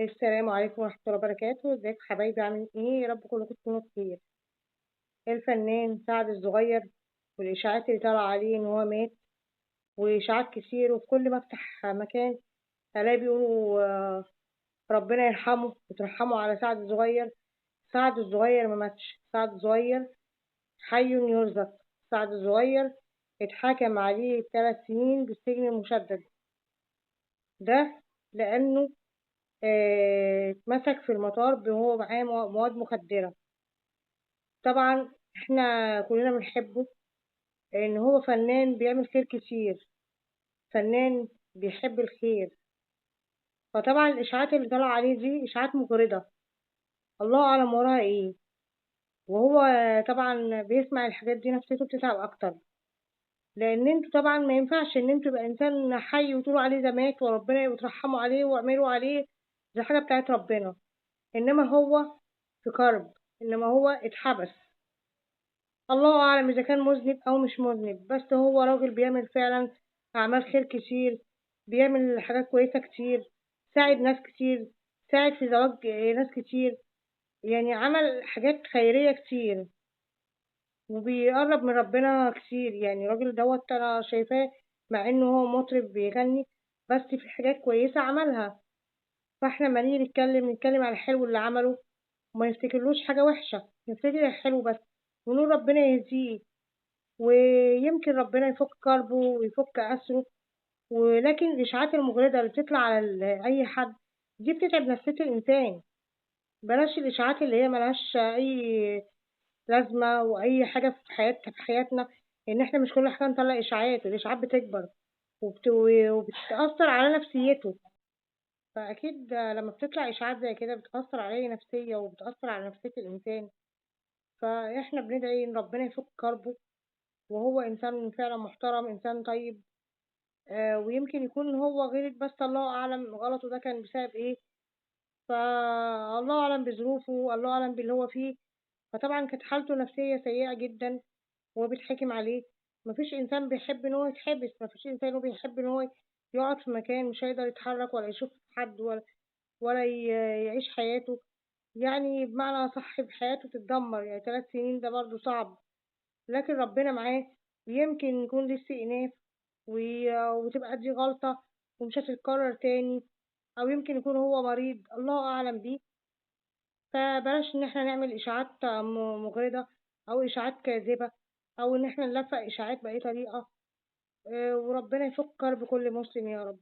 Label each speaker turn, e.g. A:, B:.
A: السلام عليكم ورحمة الله وبركاته، ازيكم حبايبي عاملين ايه؟ يا رب كلكم تكونوا بخير. الفنان سعد الصغير والإشاعات اللي طالعة عليه إن هو مات، وإشاعات كتير، وفي كل ما أفتح مكان ألاقي بيقولوا ربنا يرحمه وترحموا على سعد الصغير. سعد الصغير ما ماتش، سعد الصغير حي يرزق. سعد الصغير اتحكم عليه ب3 سنين بالسجن المشدد ده لأنه اتمسك في المطار وهو معاه مواد مخدرة. طبعا احنا كلنا بنحبه لان هو فنان بيعمل خير كتير، فنان بيحب الخير. فطبعا الاشاعات اللي طالعه عليه دي اشاعات مغرضه، الله اعلم وراها ايه. وهو طبعا بيسمع الحاجات دي نفسيته بتتعب اكتر، لان انتوا طبعا ما ينفعش ان انتوا يبقى انسان حي وتقولوا عليه ده مات وربنا وترحموا عليه واعملوا عليه، دي حاجه بتاعت ربنا. انما هو في كرب، انما هو اتحبس، الله أعلم إذا كان مذنب أو مش مذنب، بس هو راجل بيعمل فعلا أعمال خير كتير، بيعمل حاجات كويسة كتير، ساعد ناس كتير، ساعد في زواج ناس كتير، يعني عمل حاجات خيرية كتير، وبيقرب من ربنا كتير. يعني الراجل دوت أنا شايفاه مع إنه هو مطرب بيغني، بس في حاجات كويسة عملها. فاحنا لما نيجي نتكلم على الحلو اللي عمله، وما نفتكرلوش حاجة وحشة، نفتكر الحلو بس، ونقول ربنا يهديه، ويمكن ربنا يفك كربه ويفك أسره. ولكن الإشاعات المغرضة اللي بتطلع على أي حد دي بتتعب نفسية الإنسان. بلاش الإشاعات اللي هي ملهاش أي لازمة وأي حاجة في حياتنا، إن إحنا مش كل حاجة نطلع إشاعات، والإشاعات بتكبر وبتأثر على نفسيته. فأكيد لما بتطلع إشاعات زي كده بتأثر عليه نفسية وبتأثر على نفسية الإنسان. فإحنا بندعي إن ربنا يفك كربه، وهو إنسان فعلا محترم، إنسان طيب. ويمكن يكون هو غلط، بس الله أعلم غلطه ده كان بسبب إيه. فالله أعلم بظروفه، الله أعلم باللي هو فيه. فطبعا كانت حالته النفسية سيئة جدا وهو بيتحكم عليه. مفيش إنسان بيحب إن هو يتحبس، مفيش إنسان هو بيحب إن هو يقعد في مكان مش هيقدر يتحرك ولا يشوف حد ولا يعيش حياته. يعني بمعنى صح بحياته تتدمر، يعني 3 سنين ده برضه صعب، لكن ربنا معاه. يمكن يكون دي استئناف وتبقى دي غلطة ومش هتتكرر تاني، أو يمكن يكون هو مريض، الله أعلم بيه. فبلاش إن احنا نعمل إشاعات مغرضة أو إشاعات كاذبة، أو إن احنا نلفق إشاعات بأي طريقة. وربنا يفك كرب كل مسلم يا رب.